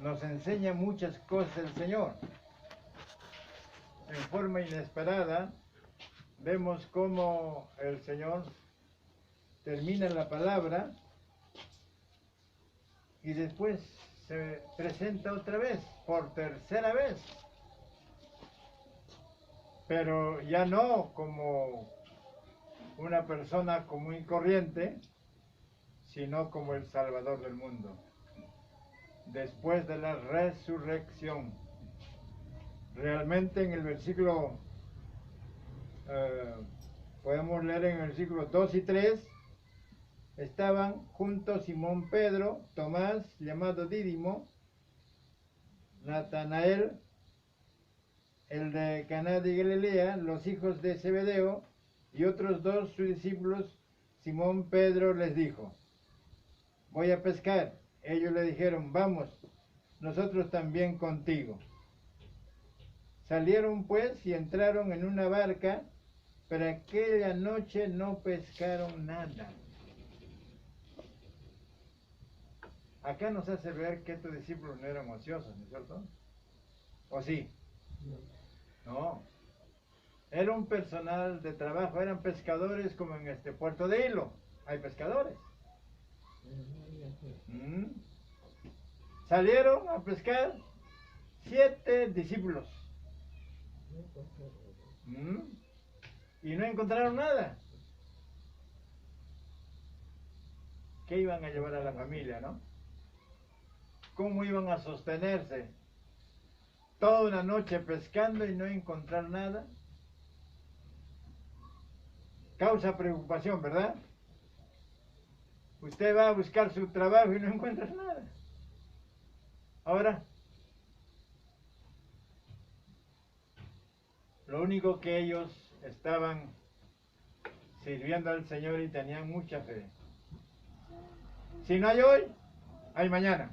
nos enseña muchas cosas el Señor. En forma inesperada, vemos cómo el Señor termina la palabra y después se presenta otra vez, por tercera vez. Pero ya no como una persona común y corriente, sino como el Salvador del mundo. Después de la resurrección. Realmente en el versículo, podemos leer en el versículo 2 y 3, estaban juntos Simón Pedro, Tomás, llamado Dídimo, Natanael, el de Caná de Galilea, los hijos de Zebedeo, y otros dos sus discípulos. Simón Pedro les dijo: voy a pescar. Ellos le dijeron: vamos, nosotros también contigo. Salieron pues y entraron en una barca, pero aquella noche no pescaron nada. Acá nos hace ver que estos discípulos no eran ociosos, ¿no es cierto? ¿O sí? No. Era un personal de trabajo, eran pescadores como en este Puerto de Hilo. Hay pescadores. Salieron a pescar 7 discípulos. Y no encontraron nada. ¿Qué iban a llevar a la familia, no? ¿Cómo iban a sostenerse? Toda una noche pescando y no encontrar nada. Causa preocupación, ¿verdad? Usted va a buscar su trabajo y no encuentra nada. Ahora, lo único que ellos estaban sirviendo al Señor y tenían mucha fe. Si no hay hoy, hay mañana.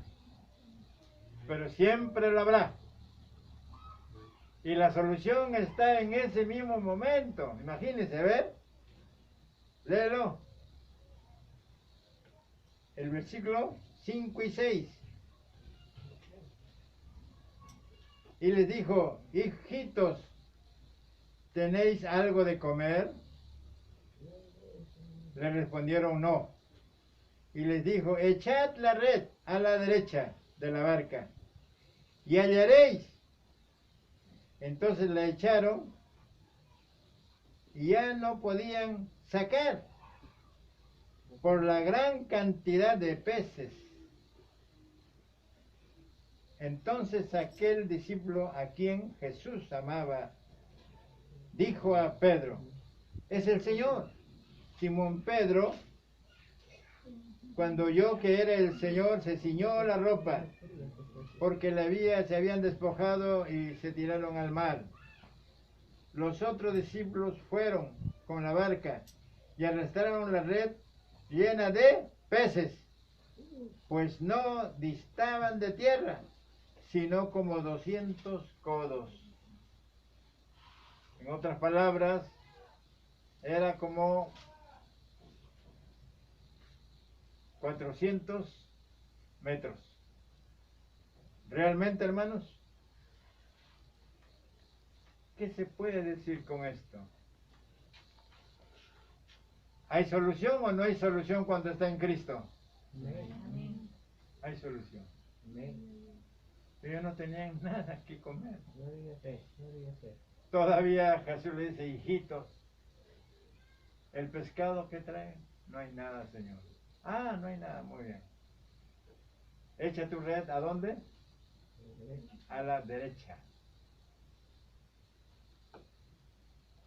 Pero siempre lo habrá. Y la solución está en ese mismo momento. Imagínense, ¿ver? Léelo. El versículo 5 y 6. Y les dijo: hijitos, ¿tenéis algo de comer? Le respondieron: no. Y les dijo: echad la red a la derecha de la barca y hallaréis. Entonces la echaron y ya no podían sacar por la gran cantidad de peces. Entonces aquel discípulo a quien Jesús amaba dijo a Pedro: es el Señor. Simón Pedro, cuando oyó que era el Señor, se ciñó la ropa, porque se habían despojado y se tiraron al mar. Los otros discípulos fueron con la barca y arrastraron la red llena de peces, pues no distaban de tierra, sino como 200 codos. En otras palabras, era como 400 metros. ¿Realmente, hermanos? ¿Qué se puede decir con esto? ¿Hay solución o no hay solución cuando está en Cristo? Amén. Hay solución. Ellos no tenían nada que comer. Todavía Jesús le dice: hijitos, el pescado que traen, no hay nada, Señor. Ah, no hay nada, muy bien. Echa tu red, ¿a dónde? A la derecha.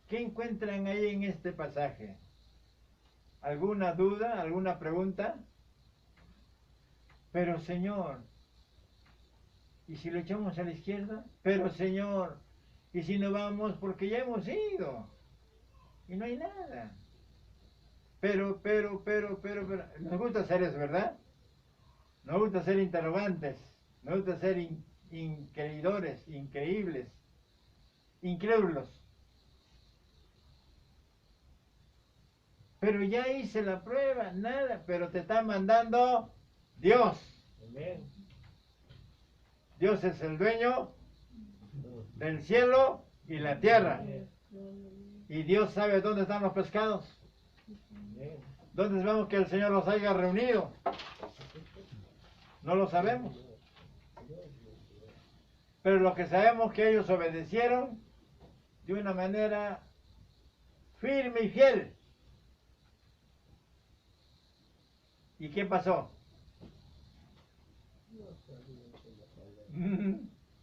¿Qué encuentran ahí en este pasaje? ¿Alguna duda? ¿Alguna pregunta? Pero Señor, ¿y si lo echamos a la izquierda? Pero Señor, ¿y si no vamos? Porque ya hemos ido y no hay nada. Pero, nos gusta hacer eso, ¿verdad? Nos gusta ser interrogantes, nos gusta ser increidores, increíbles, incrédulos. Pero ya hice la prueba, nada, pero te está mandando Dios. Amén. Dios es el dueño del cielo y la tierra. Y Dios sabe dónde están los pescados. ¿Dónde sabemos que el Señor los haya reunido? No lo sabemos. Pero lo que sabemos es que ellos obedecieron de una manera firme y fiel. ¿Y qué pasó?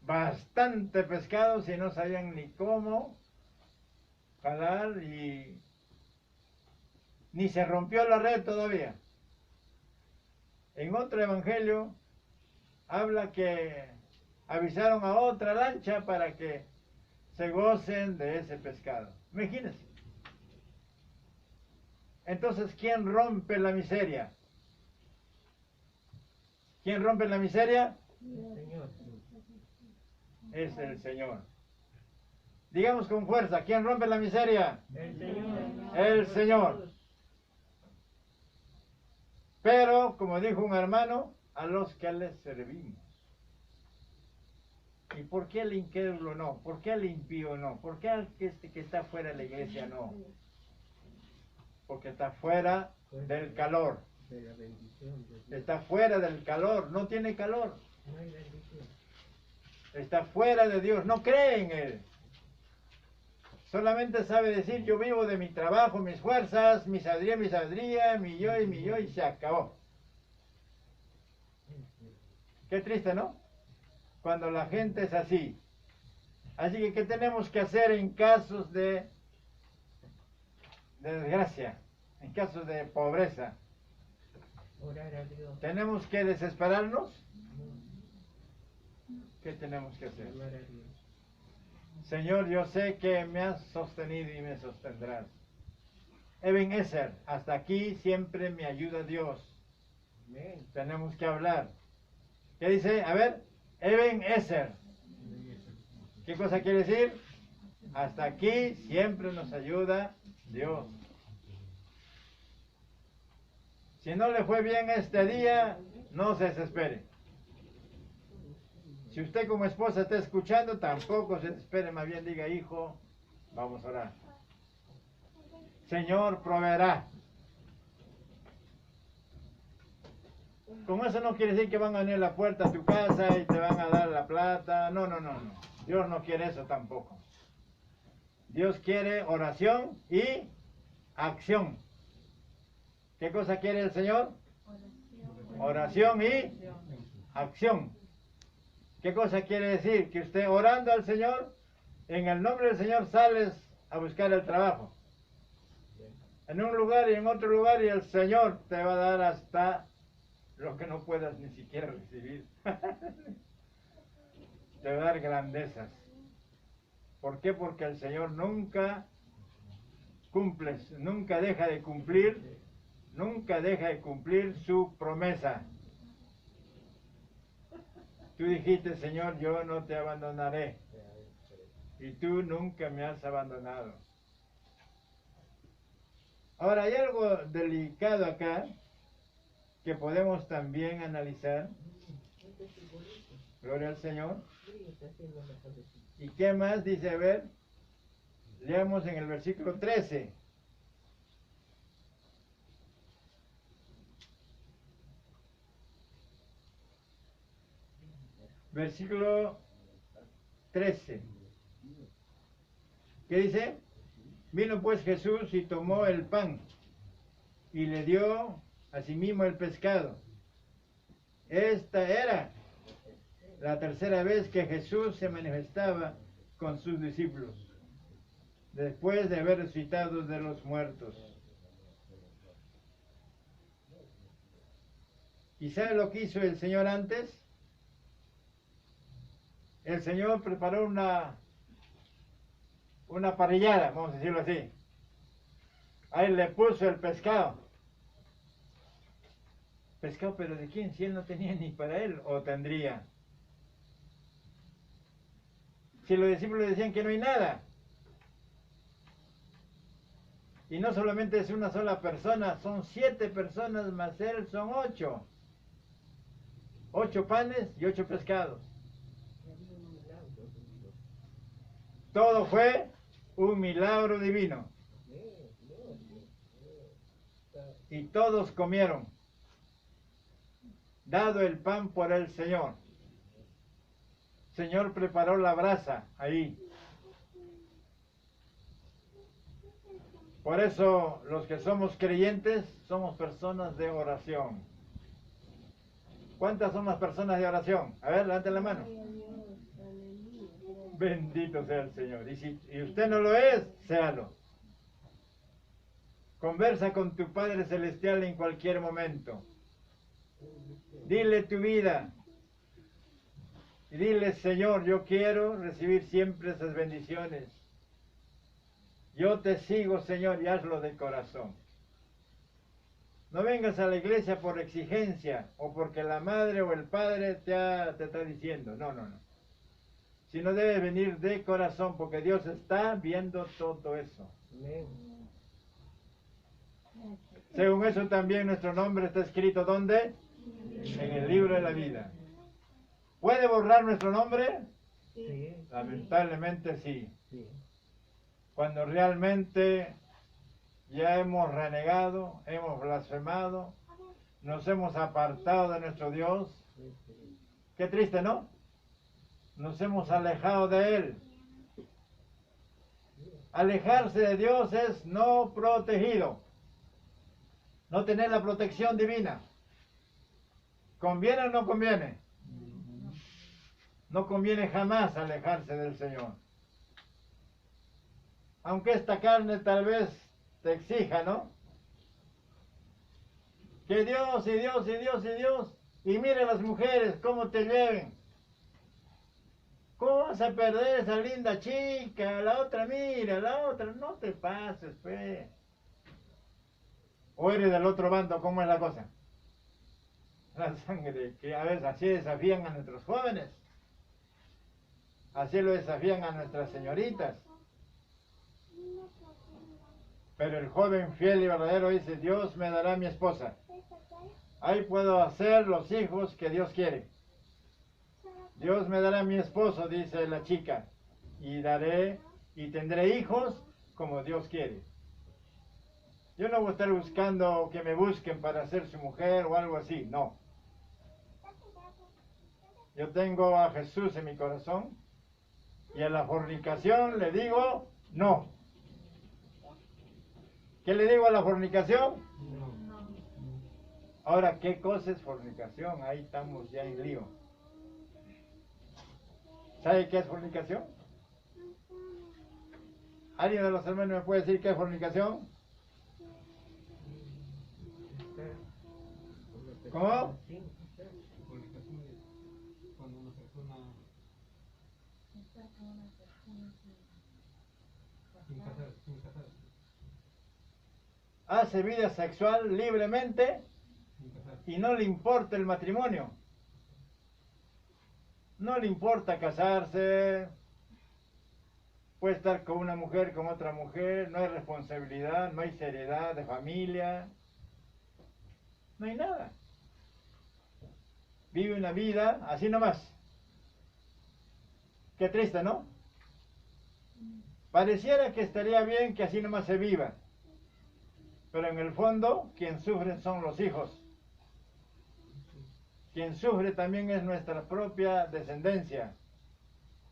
Bastante pescados y no sabían ni cómo jalar y ni se rompió la red todavía. En otro evangelio habla que avisaron a otra lancha para que se gocen de ese pescado. Imagínense. Entonces, ¿quién rompe la miseria? ¿Quién rompe la miseria? Es el Señor. Digamos con fuerza, ¿quién rompe la miseria? El Señor. El Señor. Pero, como dijo un hermano, a los que les servimos. ¿Y por qué el incrédulo no? ¿Por qué el impío no? ¿Por qué el que está fuera de la iglesia no? Porque está fuera del calor. Está fuera del calor, no tiene calor. Está fuera de Dios, no cree en Él. Solamente sabe decir, yo vivo de mi trabajo, mis fuerzas, mi sabiduría, mi yo, y se acabó. Qué triste, ¿no? Cuando la gente es así. Así que, ¿qué tenemos que hacer en casos de desgracia? En casos de pobreza. Orar a Dios. ¿Tenemos que desesperarnos? ¿Qué tenemos que hacer? Amar a Dios. Señor, yo sé que me has sostenido y me sostendrás. Ebenezer, hasta aquí siempre me ayuda Dios. Amén. Tenemos que hablar. ¿Qué dice? A ver, Ebenezer. ¿Qué cosa quiere decir? Hasta aquí siempre nos ayuda Dios. Si no le fue bien este día, no se desespere. Si usted como esposa está escuchando, tampoco se desespere, más bien diga, hijo, vamos a orar. Señor proveerá. Con eso no quiere decir que van a venir a la puerta a tu casa y te van a dar la plata. No, no, no, no. Dios no quiere eso tampoco. Dios quiere oración y acción. ¿Qué cosa quiere el Señor? Oración y acción. ¿Qué cosa quiere decir? Que usted orando al Señor, en el nombre del Señor sales a buscar el trabajo. En un lugar y en otro lugar, y el Señor te va a dar hasta lo que no puedas ni siquiera recibir. Te va a dar grandezas. ¿Por qué? Porque el Señor nunca cumple, nunca deja de cumplir su promesa. Tú dijiste, Señor, yo no te abandonaré. Y tú nunca me has abandonado. Ahora, hay algo delicado acá que podemos también analizar. Gloria al Señor. ¿Y qué más dice? A ver, leamos en el versículo 13. Versículo 13. ¿Qué dice? Vino pues Jesús y tomó el pan y le dio asimismo el pescado. Esta era la tercera vez que Jesús se manifestaba con sus discípulos, después de haber resucitado de los muertos. ¿Y sabe lo que hizo el Señor antes? El Señor preparó una parrillada, vamos a decirlo así. Ahí le puso el pescado. ¿Pescado pero de quién? Si él no tenía ni para él, o tendría. Si los discípulos decían que no hay nada. Y no solamente es una sola persona, son 7 personas más él, son 8. 8 panes y 8 pescados. Todo fue un milagro divino. Y todos comieron, dado el pan por el Señor. Señor preparó la brasa ahí. Por eso los que somos creyentes somos personas de oración. ¿Cuántas son las personas de oración? A ver, levanten la mano. Bendito sea el Señor. Y si usted no lo es, séalo. Conversa con tu Padre Celestial en cualquier momento. Dile tu vida. Y dile, Señor, yo quiero recibir siempre esas bendiciones. Yo te sigo, Señor, y hazlo de corazón. No vengas a la iglesia por exigencia o porque la madre o el padre te está diciendo. No, no, no. Sino debe venir de corazón porque Dios está viendo todo eso. Amén. Según eso también nuestro nombre está escrito ¿dónde? En el libro de la vida. ¿Puede borrar nuestro nombre? Sí. Lamentablemente sí. Sí. Cuando realmente ya hemos renegado, hemos blasfemado, nos hemos apartado de nuestro Dios. Qué triste, ¿no? Nos hemos alejado de Él. Alejarse de Dios es no protegido. No tener la protección divina. ¿Conviene o no conviene? No conviene jamás alejarse del Señor. Aunque esta carne tal vez te exija, ¿no? Que Dios y Dios y Dios y Dios. Y mire las mujeres cómo te lleven. ¿Cómo vas a perder esa linda chica? La otra, mira, la otra. No te pases, pues. O eres del otro bando, ¿cómo es la cosa? La sangre, que a veces así desafían a nuestros jóvenes. Así lo desafían a nuestras señoritas. Pero el joven fiel y verdadero dice, Dios me dará mi esposa. Ahí puedo hacer los hijos que Dios quiere. Dios me dará mi esposo, dice la chica. Y daré y tendré hijos como Dios quiere. Yo no voy a estar buscando que me busquen para ser su mujer o algo así, no. Yo tengo a Jesús en mi corazón y a la fornicación le digo no. ¿Qué le digo a la fornicación? Ahora, ¿qué cosa es fornicación? Ahí estamos ya en lío. ¿Sabe qué es fornicación? ¿Alguien de los hermanos me puede decir qué es fornicación? ¿Cómo? Fornicación es cuando una persona sin casarse, Hace vida sexual libremente sin casarse. y no le importa el matrimonio. No le importa casarse, puede estar con una mujer, con otra mujer, no hay responsabilidad, no hay seriedad de familia, no hay nada. Vive una vida así nomás. Qué triste, ¿no? Pareciera que estaría bien que así nomás se viva, pero en el fondo quien sufre son los hijos. Quien sufre también es nuestra propia descendencia,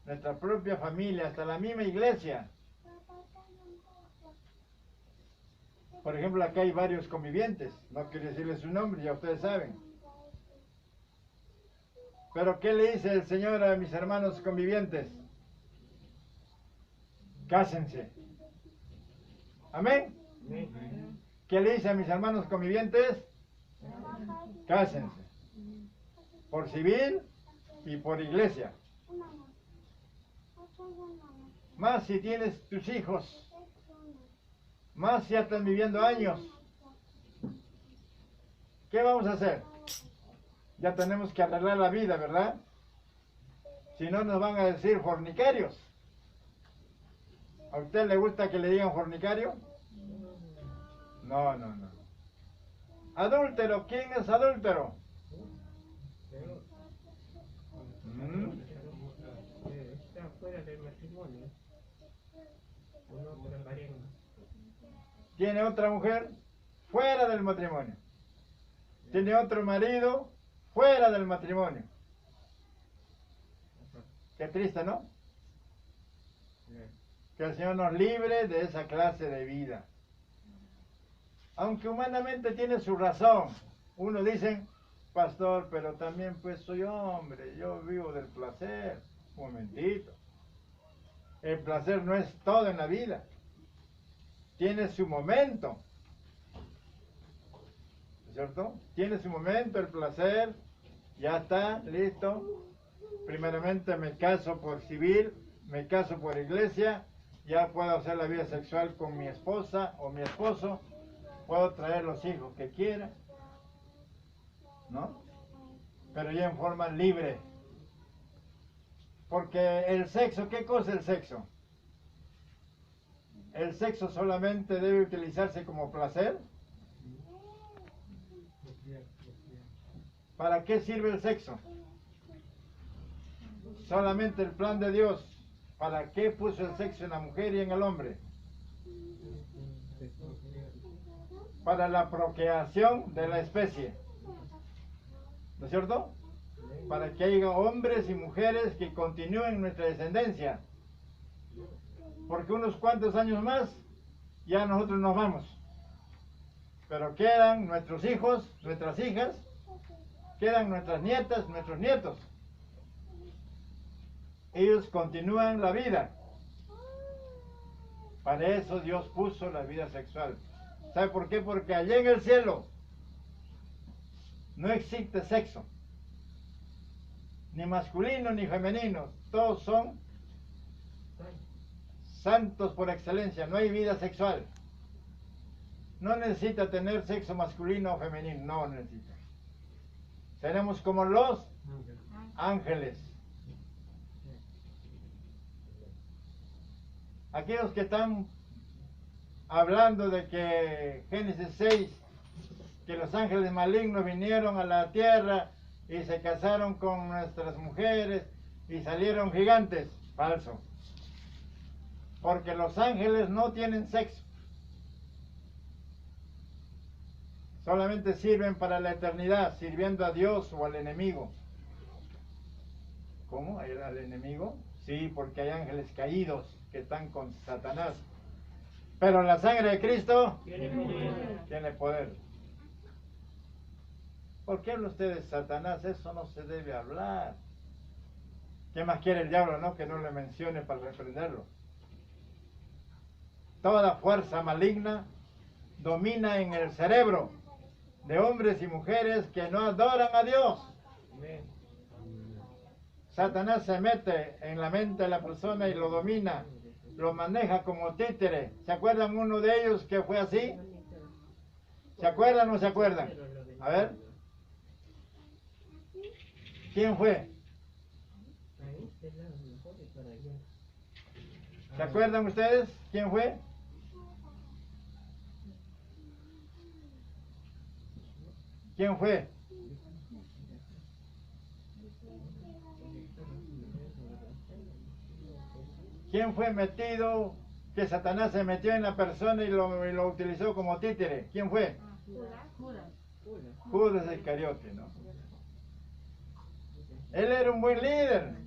nuestra propia familia, hasta la misma iglesia. Por ejemplo, acá hay varios convivientes, no quiero decirles su nombre, ya ustedes saben. Pero ¿qué le dice el Señor a mis hermanos convivientes? Cásense. Amén. ¿Qué le dice a mis hermanos convivientes? Cásense. Por civil y por iglesia. Más si tienes tus hijos. Más si ya están viviendo años. ¿Qué vamos a hacer? Ya tenemos que arreglar la vida, ¿verdad? Si no nos van a decir fornicarios. ¿A usted le gusta que le digan fornicario? No, no, no. Adúltero, ¿quién es adúltero? Está fuera del matrimonio. Con otra pareja. Tiene otra mujer fuera del matrimonio. Tiene otro marido fuera del matrimonio. Qué triste, ¿no? Que el Señor nos libre de esa clase de vida. Aunque humanamente tiene su razón. Uno dice, pastor, pero también pues soy hombre, yo vivo del placer. Un momentito. El placer no es todo en la vida. Tiene su momento. ¿No es cierto? Tiene su momento el placer. Ya está, listo. Primeramente me caso por civil, me caso por iglesia. Ya puedo hacer la vida sexual con mi esposa o mi esposo. Puedo traer los hijos que quiera. ¿No? Pero ya en forma libre. Porque el sexo, ¿qué cosa es el sexo? ¿El sexo solamente debe utilizarse como placer? ¿Para qué sirve el sexo? Solamente el plan de Dios. ¿Para qué puso el sexo en la mujer y en el hombre? Para la procreación de la especie. ¿No es cierto? Para que haya hombres y mujeres que continúen nuestra descendencia. Porque unos cuantos años más, ya nosotros nos vamos. Pero quedan nuestros hijos, nuestras hijas, quedan nuestras nietas, nuestros nietos. Ellos continúan la vida. Para eso Dios puso la vida sexual. ¿Sabe por qué? Porque allá en el cielo no existe sexo. Ni masculino ni femenino. Todos son santos por excelencia. No hay vida sexual. No necesita tener sexo masculino o femenino. No necesita. Seremos como los ángeles. Aquellos que están hablando de que Génesis 6, que los ángeles malignos vinieron a la tierra y se casaron con nuestras mujeres y salieron gigantes. Falso. Porque los ángeles no tienen sexo. Solamente sirven para la eternidad, sirviendo a Dios o al enemigo. ¿Cómo? ¿Al enemigo? Sí, porque hay ángeles caídos que están con Satanás. Pero la sangre de Cristo tiene poder. ¿Por qué habla usted de Satanás? Eso no se debe hablar. ¿Qué más quiere el diablo, no? Que no le mencione para reprenderlo. Toda fuerza maligna domina en el cerebro de hombres y mujeres que no adoran a Dios. Satanás se mete en la mente de la persona y lo domina, lo maneja como títere. ¿Se acuerdan uno de ellos que fue así? ¿Se acuerdan o no se acuerdan? A ver. ¿Quién fue? ¿Se acuerdan ustedes? ¿Quién fue? ¿Quién fue? ¿Quién fue metido, que Satanás se metió en la persona y lo utilizó como títere? ¿Quién fue? Judas Iscariote, ¿no? Él era un buen líder.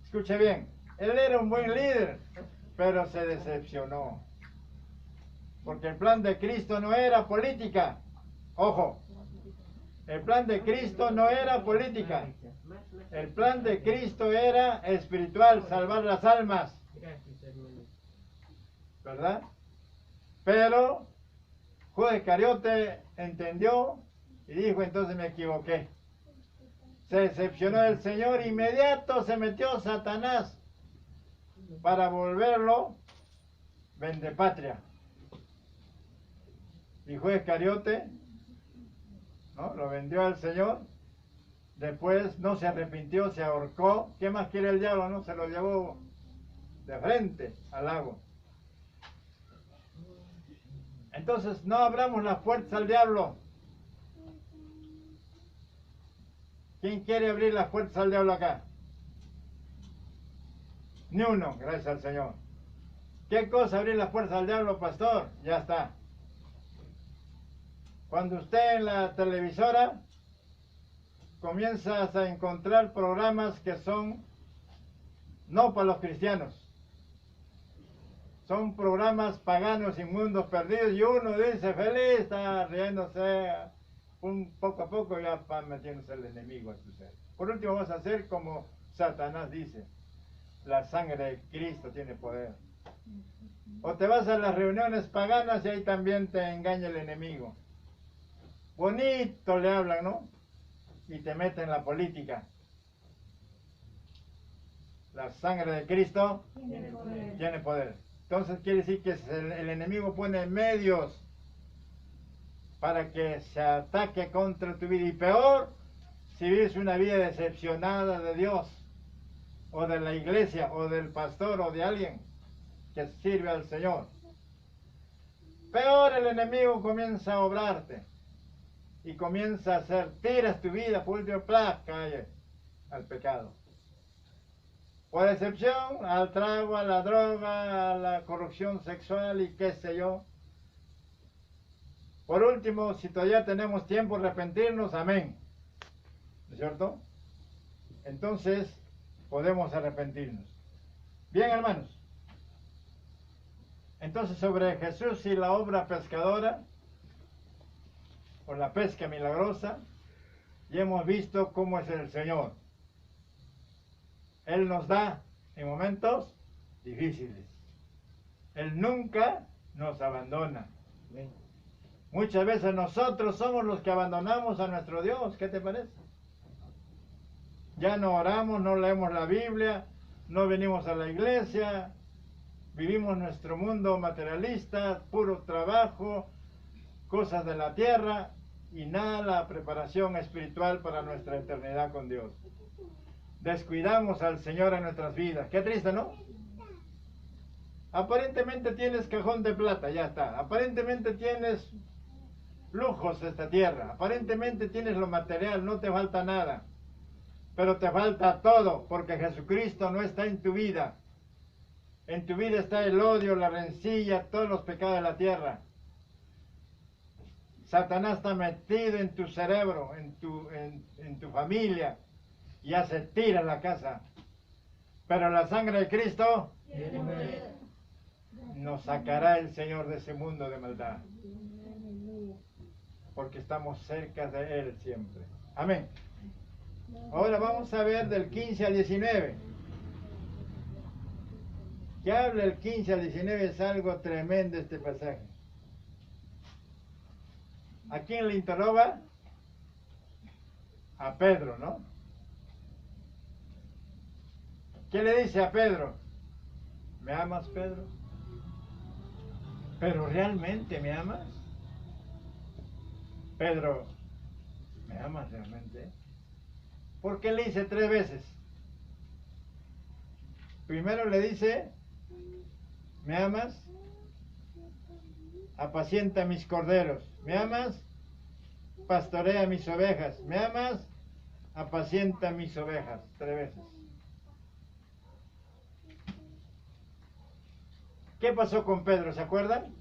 Escuche bien, él era un buen líder, pero se decepcionó. Porque el plan de Cristo no era política. Ojo, el plan de Cristo no era política. El plan de Cristo era espiritual, salvar las almas. ¿Verdad? Pero Judas Iscariote entendió y dijo, entonces me equivoqué. Se decepcionó del Señor, inmediato se metió Satanás para volverlo vendepatria. Y Judas Iscariote, ¿no?, lo vendió al Señor. Después no se arrepintió, se ahorcó. ¿Qué más quiere el diablo? No, se lo llevó de frente al lago. Entonces no abramos las puertas al diablo. ¿Quién quiere abrir las puertas al diablo acá? Ni uno, gracias al Señor. ¿Qué cosa abrir la puerta al diablo, pastor? Ya está. Cuando usted en la televisora comienzas a encontrar programas que son no para los cristianos. Son programas paganos, inmundos, perdidos, y uno dice feliz, está riéndose, poco a poco ya va metiéndose el enemigo a tu ser. Por último vas a hacer como Satanás dice, la sangre de Cristo tiene poder. O te vas a las reuniones paganas y ahí también te engaña el enemigo. Bonito le hablan, ¿no? Y te meten en la política. La sangre de Cristo tiene poder. Entonces quiere decir que el enemigo pone medios para que se ataque contra tu vida. Y peor, si vives una vida decepcionada de Dios, o de la iglesia, o del pastor, o de alguien que sirve al Señor. Peor, el enemigo comienza a obrarte. Y comienza a hacer, tiras tu vida, por último, cae al pecado. Por excepción, al trago, a la droga, a la corrupción sexual y qué sé yo. Por último, si todavía tenemos tiempo de arrepentirnos, amén. ¿No es cierto? Entonces, podemos arrepentirnos. Bien, hermanos. Entonces, sobre Jesús y la obra pescadora, o la pesca milagrosa, ya hemos visto cómo es el Señor. Él nos da en momentos difíciles. Él nunca nos abandona. Muchas veces nosotros somos los que abandonamos a nuestro Dios. ¿Qué te parece? Ya no oramos, no leemos la Biblia, no venimos a la iglesia, vivimos nuestro mundo materialista, puro trabajo, cosas de la tierra y nada la preparación espiritual para nuestra eternidad con Dios. Descuidamos al Señor en nuestras vidas. Qué triste, ¿no? Aparentemente tienes cajón de plata, ya está. Aparentemente tienes lujos de esta tierra. Aparentemente tienes lo material, no te falta nada. Pero te falta todo, porque Jesucristo no está en tu vida. En tu vida está el odio, la rencilla, todos los pecados de la tierra. Satanás está metido en tu cerebro, en tu familia. Ya se tira la casa. Pero la sangre de Cristo nos sacará el Señor de ese mundo de maldad. Porque estamos cerca de Él siempre. Amén. Ahora vamos a ver del 15 al 19. Que habla el 15 al 19 es algo tremendo este pasaje. ¿A quién le interroga? A Pedro, ¿no? ¿Qué le dice a Pedro? ¿Me amas, Pedro? ¿Pero realmente me amas? Pedro, ¿me amas realmente? ¿Por qué le dice 3 veces? Primero le dice, ¿me amas? Apacienta mis corderos. ¿Me amas? Pastorea mis ovejas. ¿Me amas? Apacienta mis ovejas. 3 veces. ¿Qué pasó con Pedro? ¿Se acuerdan?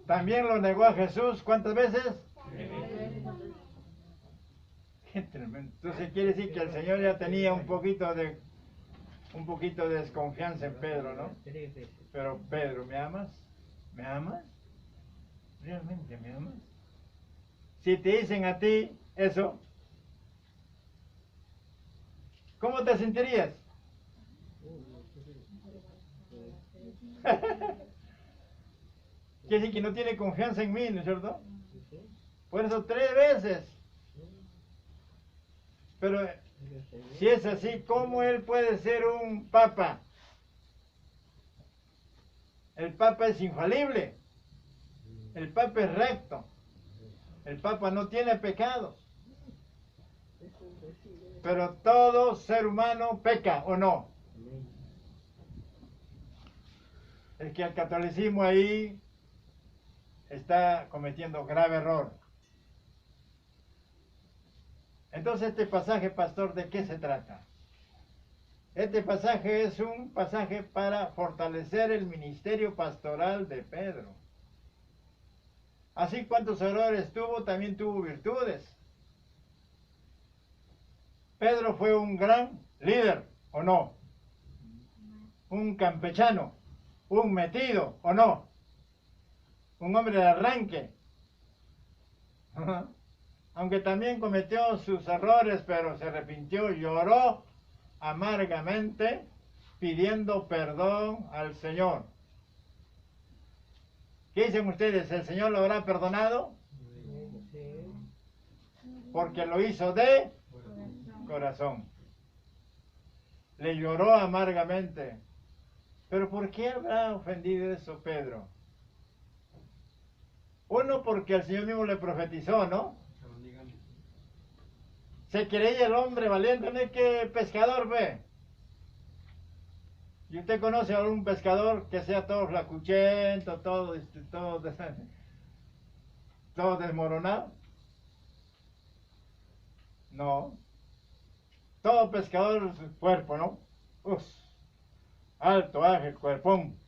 También lo negó a Jesús. ¿Cuántas veces? 3 veces. Qué tremendo. Entonces quiere decir que el Señor ya tenía un poquito de desconfianza en Pedro, ¿no? 3 veces. Pero Pedro, ¿me amas? ¿Me amas? ¿Realmente me amas? Si te dicen a ti eso, ¿cómo te sentirías? Quiere decir que no tiene confianza en mí, ¿no es cierto? Por eso 3 veces. Pero si es así, ¿cómo él puede ser un papa? El papa es infalible. El papa es recto. El papa no tiene pecados. Pero todo ser humano peca, ¿o no? Es que el catolicismo ahí está cometiendo grave error. Entonces este pasaje, pastor, ¿de qué se trata? Este pasaje es un pasaje para fortalecer el ministerio pastoral de Pedro. Así cuantos errores tuvo, también tuvo virtudes. Pedro fue un gran líder, ¿o no? Un campechano, un metido, ¿o no? Un hombre de arranque. Aunque también cometió sus errores, pero se arrepintió, lloró amargamente pidiendo perdón al Señor. ¿Qué dicen ustedes? ¿El Señor lo habrá perdonado? Sí. Porque lo hizo de corazón. Le lloró amargamente. ¿Pero por qué habrá ofendido eso Pedro? Uno, porque el Señor mismo le profetizó, ¿no? Se creía el hombre valiente, ¿no? ¿Qué pescador ve? ¿Y usted conoce a un pescador que sea todo flacuchento, todo desmoronado? No. Todo pescador es cuerpo, ¿no? Uf, alto, ágil, cuerpón.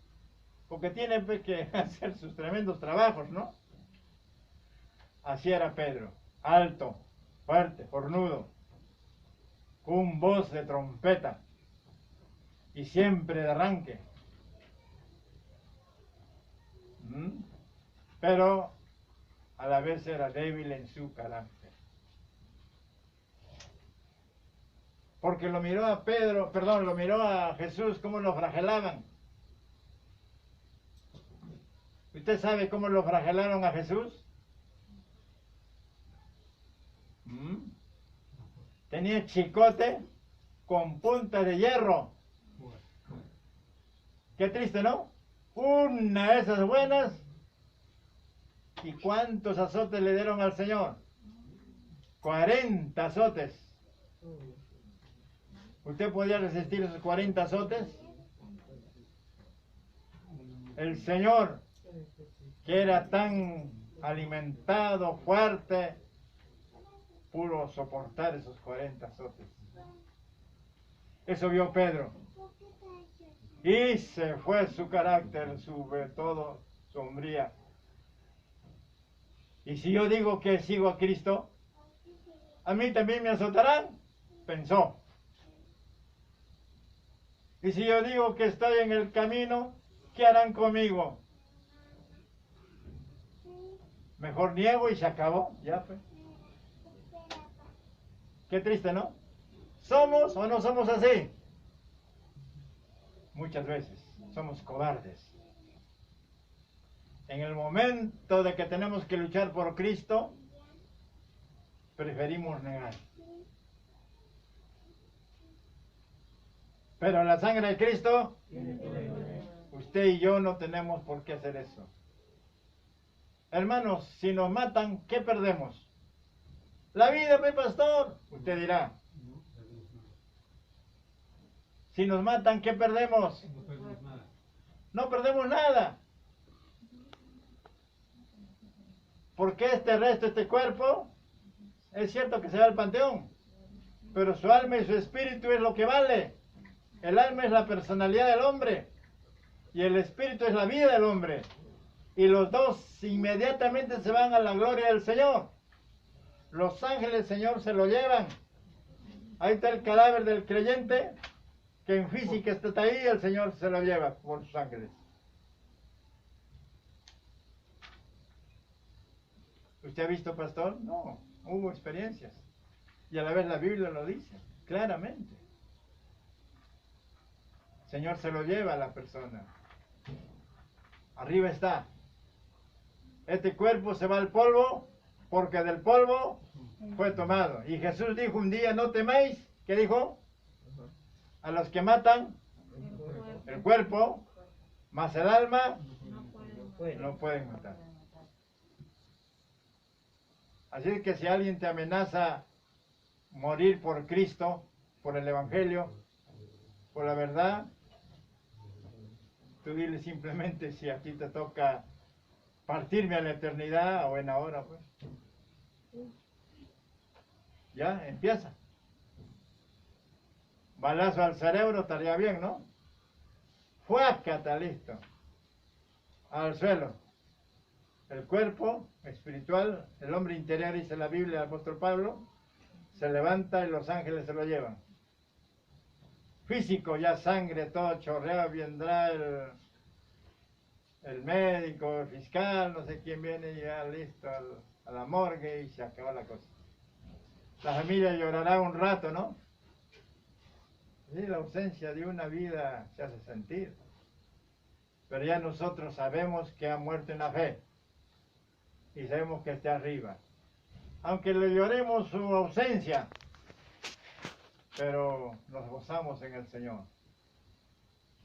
Porque tiene que hacer sus tremendos trabajos, ¿no? Así era Pedro. Alto, fuerte, fornudo, con voz de trompeta y siempre de arranque. Pero a la vez era débil en su carácter. Porque lo miró a Pedro, perdón, lo miró a Jesús cómo lo flagelaban. ¿Usted sabe cómo lo flagelaron a Jesús? Tenía chicote con punta de hierro. Qué triste, ¿no? Una de esas buenas. ¿Y cuántos azotes le dieron al Señor? 40 azotes. ¿Usted podía resistir esos 40 azotes? El Señor, que era tan alimentado, fuerte, pudo soportar esos 40 azotes. Eso vio Pedro. Y se fue su carácter, todo sombría. Y si yo digo que sigo a Cristo, a mí también me azotarán, pensó. Y si yo digo que estoy en el camino, ¿qué harán conmigo? Mejor niego y se acabó, ya pues. Qué triste, ¿no? ¿Somos o no somos así? Muchas veces somos cobardes. En el momento de que tenemos que luchar por Cristo, preferimos negar. Pero la sangre de Cristo, usted y yo no tenemos por qué hacer eso. Hermanos, si nos matan, ¿qué perdemos? La vida, mi pastor, usted dirá. Si nos matan, ¿qué perdemos? No perdemos nada. No perdemos nada. Porque este resto, este cuerpo, es cierto que se va al panteón, pero su alma y su espíritu es lo que vale. El alma es la personalidad del hombre y el espíritu es la vida del hombre. Y los dos inmediatamente se van a la gloria del Señor. Los ángeles del Señor se lo llevan. Ahí está el cadáver del creyente, que en física está ahí, el Señor se lo lleva por sus ángeles. ¿Usted ha visto, pastor? No, hubo experiencias. Y a la vez la Biblia lo dice, claramente. El Señor se lo lleva a la persona. Arriba está. Este cuerpo se va al polvo, porque del polvo fue tomado. Y Jesús dijo un día, no temáis, ¿qué dijo? A los que matan el cuerpo, más el alma, no pueden matar. Así que si alguien te amenaza morir por Cristo, por el Evangelio, por la verdad, tú dile simplemente si a ti te toca partirme a la eternidad o en ahora, pues. Ya, empieza. balazo al cerebro estaría bien, ¿no? Fuácata, listo. Al suelo. El cuerpo espiritual, el hombre interior, dice la Biblia, el apóstol Pablo, se levanta y los ángeles se lo llevan. Físico, ya sangre, todo chorreado, vendrá el médico, el fiscal, no sé quién viene ya listo a la morgue y se acaba la cosa. La familia llorará un rato, ¿no? Sí, la ausencia de una vida se hace sentir. Pero ya nosotros sabemos que ha muerto en la fe y sabemos que está arriba. Aunque le lloremos su ausencia, pero nos gozamos en el Señor.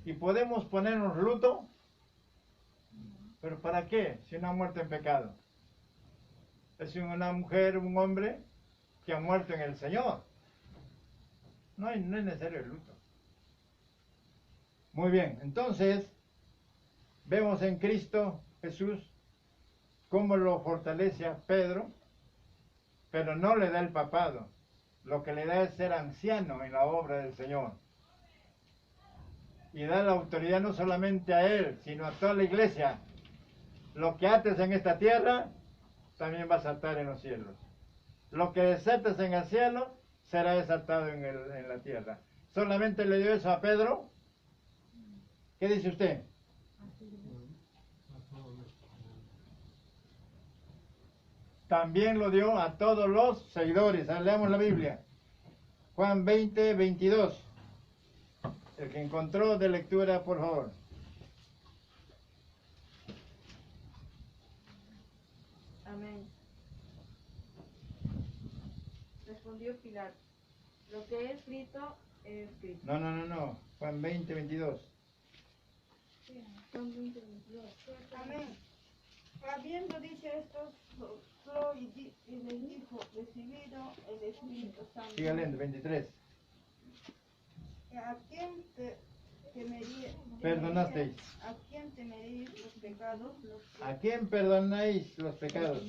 Y podemos ponernos luto, pero ¿para qué? Si no ha muerto en pecado. Es una mujer, un hombre que ha muerto en el Señor. No es necesario el luto. Muy bien, entonces vemos en Cristo Jesús cómo lo fortalece a Pedro, pero no le da el papado. Lo que le da es ser anciano en la obra del Señor. Y da la autoridad no solamente a él, sino a toda la iglesia. Lo que ates en esta tierra, también vas a atar en los cielos. Lo que desates en el cielo, será desatado en la tierra. ¿Solamente le dio eso a Pedro? ¿Qué dice usted? También lo dio a todos los seguidores. Leamos la Biblia. Juan 20, 22. El que encontró de lectura, por favor. Amén. Respondió Pilato, lo que he escrito, he escrito. No. Juan 20, 22. Son 20, 22. Amén. Habiendo dicho esto, sopló y les dijo, recibido el Espíritu Santo. Siga leyendo, 23. ¿A quién Perdonasteis. ¿A quién temeréis los pecados? ¿A quién perdonáis los pecados?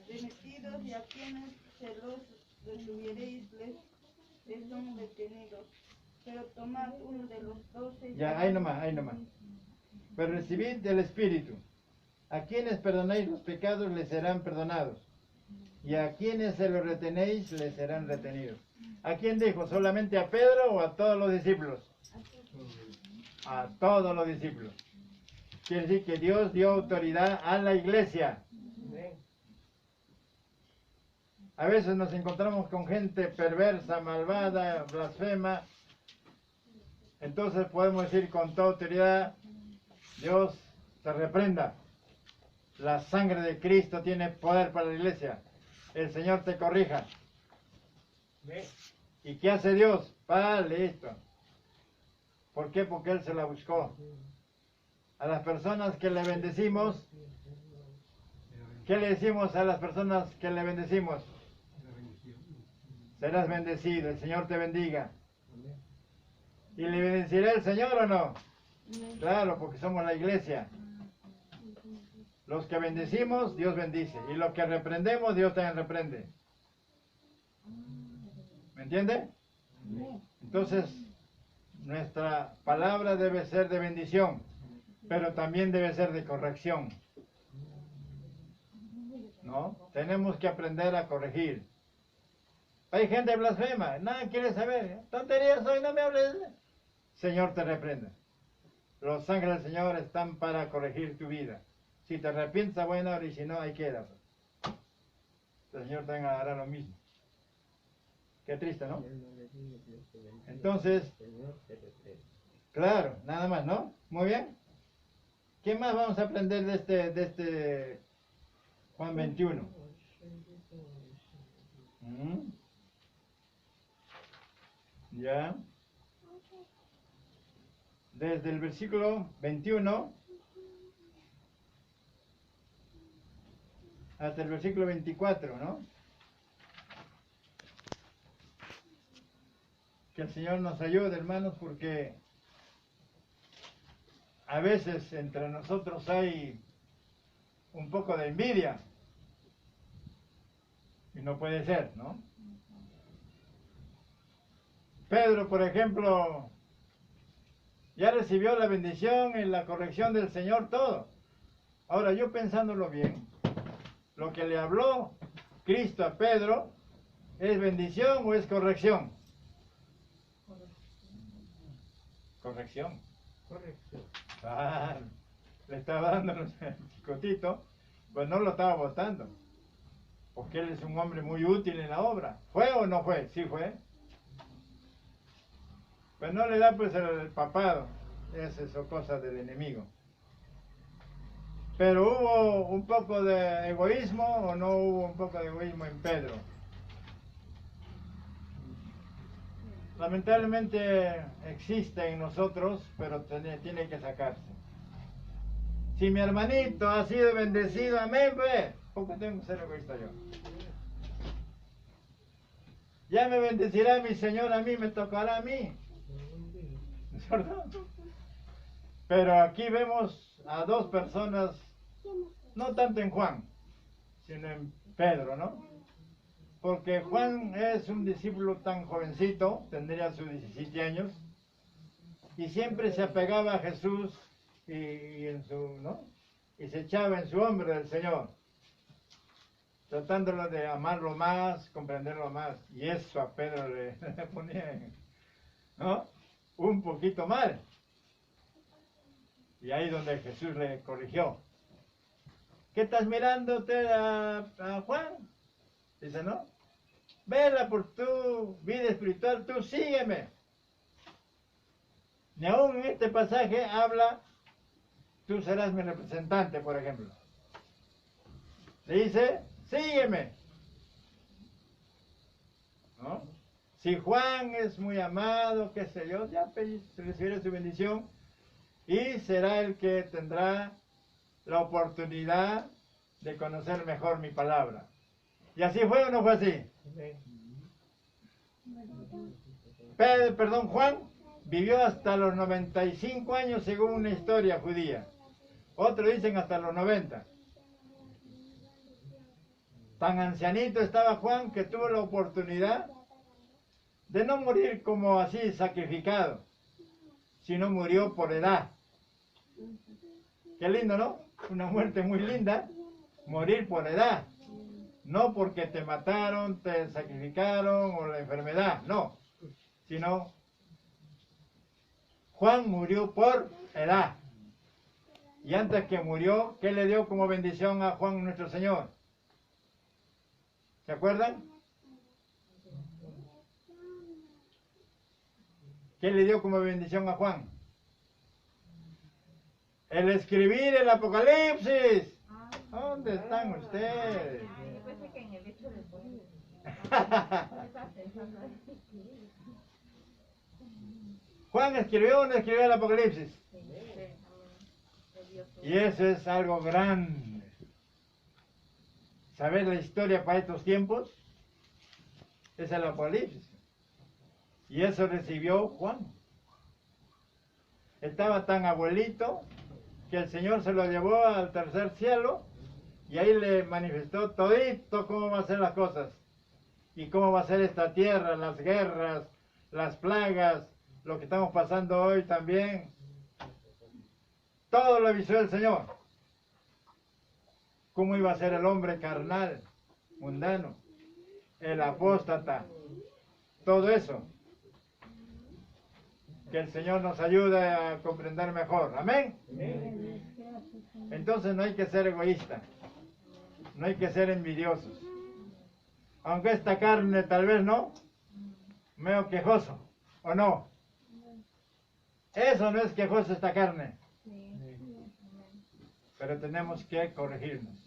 Remitidos, y a quienes se los retuviereis les son retenidos. Pero tomad uno de los 12. Ya, ahí nomás. Pero recibid del Espíritu. A quienes perdonáis los pecados les serán perdonados. Y a quienes se los retenéis les serán retenidos. ¿A quién dijo? ¿Solamente a Pedro o a todos los discípulos? A todos los discípulos. Quiere decir que Dios dio autoridad a la iglesia. Amén. A veces nos encontramos con gente perversa, malvada, blasfema. Entonces podemos decir con toda autoridad, Dios te reprenda. La sangre de Cristo tiene poder para la iglesia. El Señor te corrija. Amén. ¿Y qué hace Dios? Listo. ¿Por qué? Porque Él se la buscó. A las personas que le bendecimos, ¿qué le decimos a las personas que le bendecimos? Serás bendecido, el Señor te bendiga. Amén. ¿Y le bendecirá el Señor o no? Claro, porque somos la iglesia. Los que bendecimos, Dios bendice. Y los que reprendemos, Dios también reprende. ¿Me entiende? Entonces, nuestra palabra debe ser de bendición, pero también debe ser de corrección. ¿No? Tenemos que aprender a corregir. Hay gente blasfema, nada quiere saber. Tonterías hoy, no me hables. Señor te reprenda. Los ángeles del Señor están para corregir tu vida. Si te arrepientes a buena hora y si no, ahí queda. El Señor también hará lo mismo. Qué triste, ¿no? Entonces, claro, nada más, ¿no? Muy bien. ¿Qué más vamos a aprender de este Juan 21? Ya. Desde el versículo 21 hasta el versículo 24, ¿no? Que el Señor nos ayude, hermanos, porque a veces entre nosotros hay un poco de envidia. Y no puede ser, ¿no? Pedro, por ejemplo, ya recibió la bendición y la corrección del Señor, todo. Ahora, yo pensándolo bien, lo que le habló Cristo a Pedro, ¿es bendición o es corrección? Corrección. Correcto. Ah, le estaba dando el chicotito, pues no lo estaba votando. Porque él es un hombre muy útil en la obra. ¿Fue o no fue? Sí fue. Pues no le da pues el papado. Es eso, cosa del enemigo. Pero ¿hubo un poco de egoísmo o no hubo un poco de egoísmo en Pedro? Lamentablemente existe en nosotros, pero tiene que sacarse. Si mi hermanito ha sido bendecido, amén, pues, ¿por qué tengo que ser egoísta yo? Ya me bendecirá mi Señor a mí, me tocará a mí. ¿Es verdad? Pero aquí vemos a dos personas, no tanto en Juan, sino en Pedro, ¿no? Porque Juan es un discípulo tan jovencito, tendría sus 17 años, y siempre se apegaba a Jesús y se echaba en su hombro del Señor, tratándolo de amarlo más, comprenderlo más, y eso a Pedro le ponía, ¿no?, un poquito mal. Y ahí donde Jesús le corrigió. ¿Qué estás mirando usted a Juan? Dice, ¿no? Vela por tu vida espiritual, tú sígueme. Y aún en este pasaje habla, tú serás mi representante, por ejemplo. Le dice, sígueme. ¿No? Si Juan es muy amado, qué sé yo, ya recibirá su bendición y será el que tendrá la oportunidad de conocer mejor mi palabra. ¿Y así fue o no fue así? Juan vivió hasta los 95 años según una historia judía. Otros dicen hasta los 90. Tan ancianito estaba Juan que tuvo la oportunidad de no morir como así sacrificado, sino murió por edad. Qué lindo, ¿no? Una muerte muy linda, morir por edad. No porque te mataron, te sacrificaron o la enfermedad, no. Sino Juan murió por edad. Y antes que murió, ¿qué le dio como bendición a Juan nuestro Señor? ¿Se acuerdan? ¿Qué le dio como bendición a Juan? El escribir el Apocalipsis. ¿Dónde están ustedes? Yo pensé que en el hecho de poder. Juan escribió o no escribió el Apocalipsis. Y eso es algo grande. ¿Saber la historia para estos tiempos? Es el Apocalipsis. Y eso recibió Juan. Estaba tan abuelito que el Señor se lo llevó al tercer cielo y ahí le manifestó todito cómo va a ser las cosas y cómo va a ser esta tierra, las guerras, las plagas, lo que estamos pasando hoy también. Todo lo avisó el Señor. Cómo iba a ser el hombre carnal, mundano, el apóstata, todo eso. Que el Señor nos ayude a comprender mejor. Amén. Entonces no hay que ser egoísta. No hay que ser envidiosos. Aunque esta carne tal vez no, medio quejoso, ¿o no? Eso no es quejoso esta carne. Pero tenemos que corregirnos.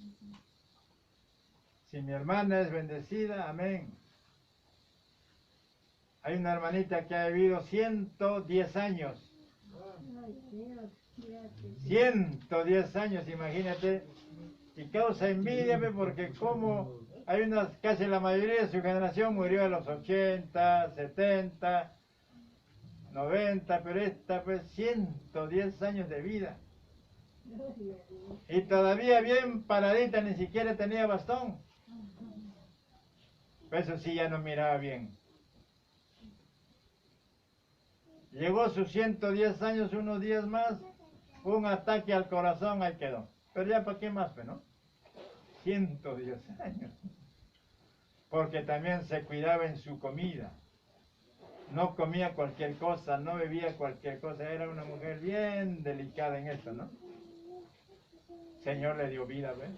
Si mi hermana es bendecida, amén. Hay una hermanita que ha vivido 110 años. 110 años, imagínate. Y causa envidia porque como hay unas, casi la mayoría de su generación murió a los 80, 70, 90, pero esta pues 110 años de vida. Y todavía bien paradita, ni siquiera tenía bastón. Eso sí ya no miraba bien. Llegó sus 110 años, unos días más, un ataque al corazón, ahí quedó. Pero ya para qué más, ¿no? 110 años. Porque también se cuidaba en su comida. No comía cualquier cosa, no bebía cualquier cosa. Era una mujer bien delicada en esto, ¿no? Señor le dio vida, ¿ves?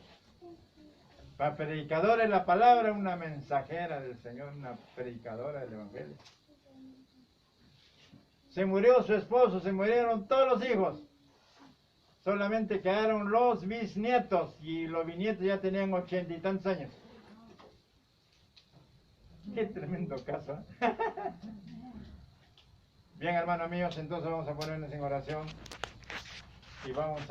Para predicadores la palabra, una mensajera del Señor, una predicadora del Evangelio. Se murió su esposo, se murieron todos los hijos. Solamente quedaron los bisnietos y los bisnietos ya tenían 80 y tantos años. Qué tremendo caso. Bien, hermanos míos, entonces vamos a ponernos en oración y vamos a